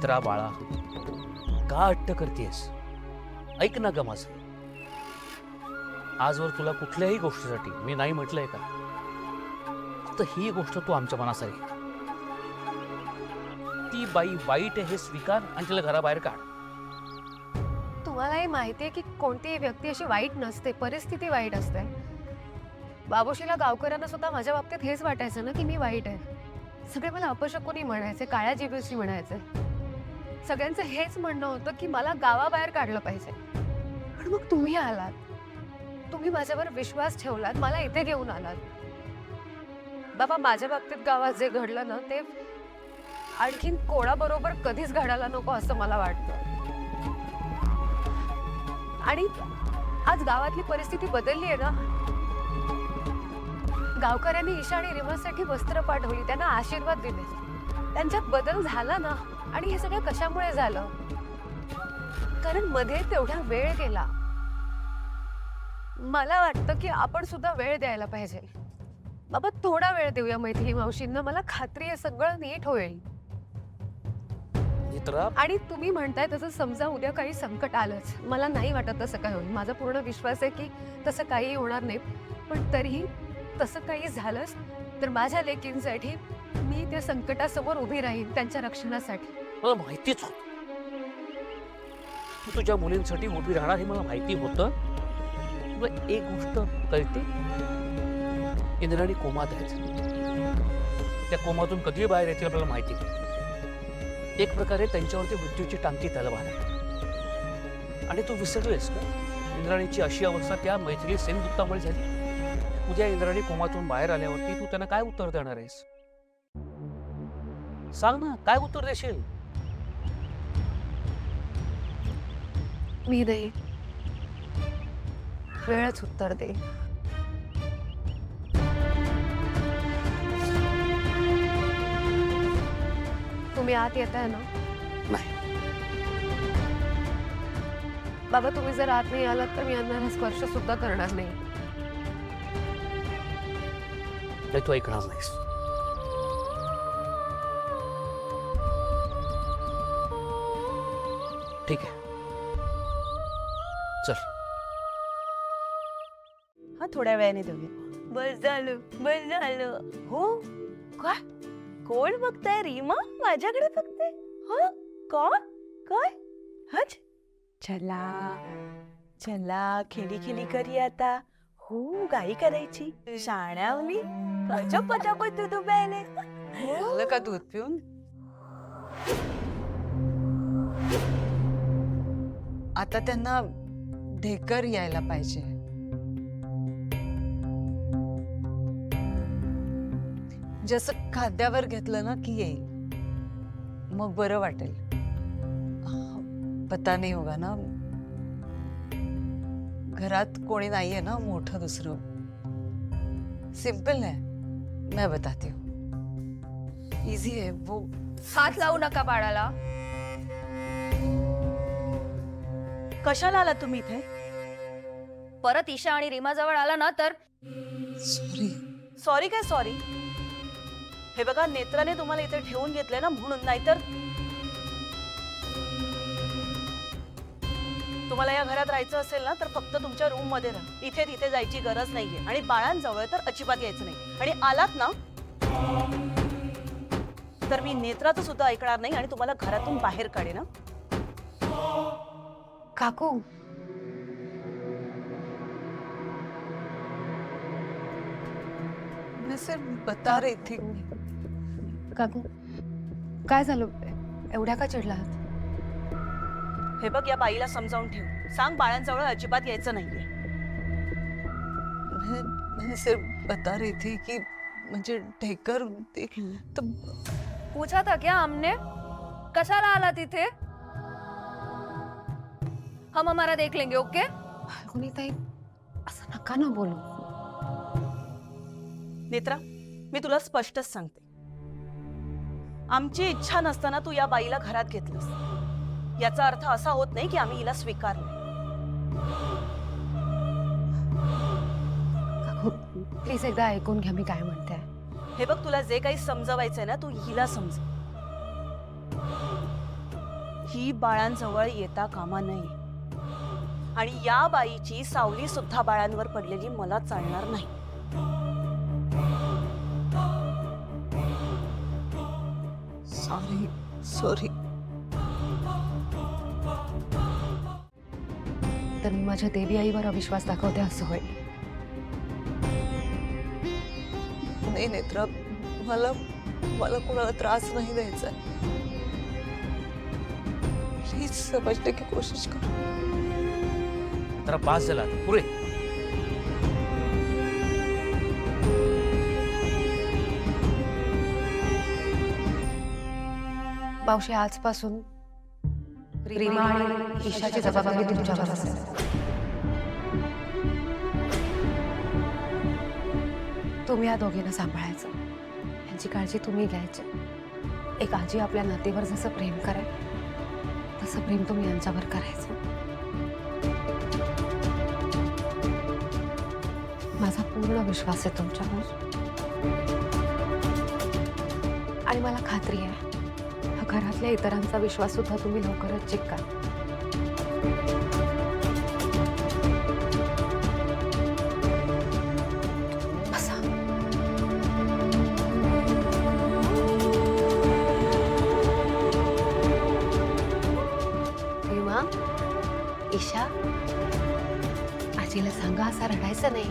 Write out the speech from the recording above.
नेत्रा बाळा, का हट्ट करतेस? ऐक ना ग माझं. आजवर तुला कुठल्याही गोष्टीसाठी मी नाही म्हटलंय का? फक्त ही गोष्ट तू आमच्या मनासारखी. ती बाई वाईट आहे हे स्वीकार आणि तिला घराबाहेर काढ. तुम्हालाही माहिती आहे की कोणतीही व्यक्ती अशी वाईट नसते, परिस्थिती वाईट असते. बाबूशीला गावकऱ्यांना सुद्धा माझ्या बाबतीत हेच वाटायचं ना की मी वाईट आहे. सगळे मला अपशकुनी म्हणायचे, काळ्या जिभेशी म्हणायचे. सगळ्यांचं हेच म्हणणं होतं की मला गावाबाहेर काढलं पाहिजे. पण मग तुम्ही आलात, तुम्ही माझ्यावर विश्वास ठेवलात, मला इथे घेऊन आलात. बाबा, माझ्या बाबतीत गावात जे घडलं ना ते आणखीन कोणाबरोबर कधीच घडायला नको असं मला वाटतं. आणि आज गावातली परिस्थिती बदलली आहे ना. गावकऱ्यांनी ईशा आणि रिमासाठी वस्त्र पाठवली, त्यांना आशीर्वाद दिले. त्यांच्यात बदल झाला ना. आणि हे सगळं कशामुळे झालं? कारण मध्ये तेवढा वेळ गेला. मला वाटतं की आपण सुद्धा वेळ द्यायला पाहिजे. बाबा, थोडा वेळ देऊया मैथिली मावशींना. मला खात्री आहे सगळं नीट होईल. नेत्रा, आणि तुम्ही म्हणताय तसं समजा उद्या काही संकट आलंच, मला नाही वाटत तसं काय होईल. माझा पूर्ण विश्वास आहे की तसं काही होणार नाही. पण तरीही तसं काही झालंच तर माझ्या लेकींसाठी मी त्या संकटासमोर उभी राहीन, त्यांच्या रक्षणासाठी. मला माहितीच होत तू तुझ्या मुलींसाठी उभी राहणार हे मला माहिती होतं. तुला एक गोष्ट कळते, इंद्राणी कोमात आहेत. त्या कोमातून कधी बाहेर येतील आपल्याला माहिती नाही. एक प्रकारे त्यांच्यावरती मृत्यूची टांगती तलवार आहे. आणि तू विसरलेस का, इंद्राणीची अशी अवस्था त्या मैथिली सेनदुत्तामुळे झाली. उद्या इंद्राणी कोमातून बाहेर आल्यावरती तू त्यांना काय उत्तर देणार आहेस? सांग ना, काय उत्तर देशील? मी नाही, वेळच उत्तर दे. तुम्ही आत येताय ना? नाही. बाबा, तुम्ही जर आत नाही आलात तर मी यांना स्पर्श सुद्धा करणार नाही. नाही, तू ऐकणार नाहीस. ठीक आहे, चल. हा, थोड्या वेळाने देऊया. बस झालं. हो, काय कोण बघताय? रीमा माझ्याकडे बघते. हा, कोण? काय? हच, चला चला, खेळी खेळी करी आता. हो, गाई करायची. शाण्यावली पचापच तू प्यायले. झालं का दूध पिऊन? आता त्यांना ढेकर यायला पाहिजे. जसं खाद्यावर घेतलं ना की येईल, मग बरं वाटेल. पता नाही होगा ना, घरात कोणी नाहीये ना मोठं दुसरं. सिंपल है, मैं बताती हूँ. इजी है वो. हात लावू नका बाळाला. कशाला आला तुम्ही इथे? परत ईशा आणि रीमा जवळ आला ना तर सॉरी. सॉरी काय सॉरी? हे बघा, नेत्राने तुम्हाला इथे ठेवून घेतलंय ना म्हणून. नाहीतर तुम्हाला या घरात राहायचं असेल ना तर फक्त तुमच्या रूम मध्ये राहा. इथे तिथे जायची गरज नाहीये. आणि बाळांजवळ तर अजिबात यायचं नाही. आणि आलात ना तर मी नेत्राचं सुद्धा ऐकणार नाही आणि तुम्हाला घरातून बाहेर काढेन. ना काकू, मैं सिर्फ बता रही थी. काकू, काय झालं? एवढ्या का चिडला आहात? हे बघ, या बाईला समजावून ठेव. सांग बाळांजवळ अजिबात यायचं नाहीये. मैं सिर्फ बता रही थी कि मुझे ढेकर तो पूछा था क्या हमने? कशाला आला तिथे? हम हमारा देख लेंगे. ओके? ताई, असं नका ना बोलू. नेत्रा, मी तुला स्पष्टच सांगते, आमची इच्छा नसताना तू या बाईला घरात घेतलंस. याचा अर्थ असा होत नाही की आम्ही हिला स्वीकारलं. काकू, प्लीज एकदा ऐकून घ्या मी काय म्हणते. हे बघ, तुला जे काही समजवायचंय ना तू हिला समजव. ही बाळांजवळ येता कामा नये. आणि या बाईची सावली सुद्धा बाळांवर पडलेली मला चालणार नाही. सॉरी तर मी माझ्या देवी आईवर अविश्वास दाखवते असं होईल. नाही नेत्रा, मला मला कोणाला त्रास नाही द्यायचा. प्लीज समजने की कोशिश कर. जरा पास झाला आता, पुरे. मावशी, आजपासून रीमा आणि ईशाची जबाबदारी तुमच्यावर असेल. तुम्ही या दोघींना सांभाळायचं, यांची काळजी तुम्ही घ्यायची. एक आजी आपल्या नातीवर जसं प्रेम करेल तसं प्रेम तुम्ही यांच्यावर करायचं. माझा पूर्ण विश्वास आहे तुमच्यावर आणि मला खात्री आहे घरातल्या इतरांचा विश्वास सुद्धा तुम्ही लवकरच जिंकाल. बसा. रीमा, ईशा, आजीला सांगा असं रडायचं नाही.